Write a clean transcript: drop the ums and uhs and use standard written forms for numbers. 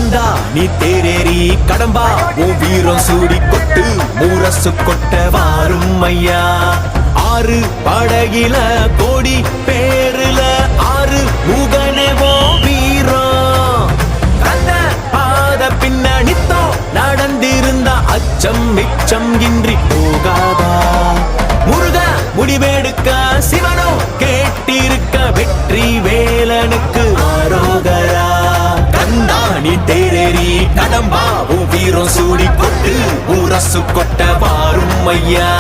கந்தா நீ தேரேறி கடம்பா உன் வீரம் சூடி கொட்டு முரசு கொட்ட வாரும் ஐயா. ஆறு படகில கோடி பேருல ஆறு முகனேவோ வீரம். கந்த பாத பின்னணித்தோ நடந்திருந்தா அச்சம் மிச்சம் இன்றி போகாதா. முருக முடிவெடுக்க சிவனோ கேட்டிருக்க வெற்றி வேலனுக்கு ஆரோகரா. கந்தாணி தேரேறி கடம்பா உன் வீரம் சூடி கொட்டு முரசு கொட்ட வாரும் ஐயா.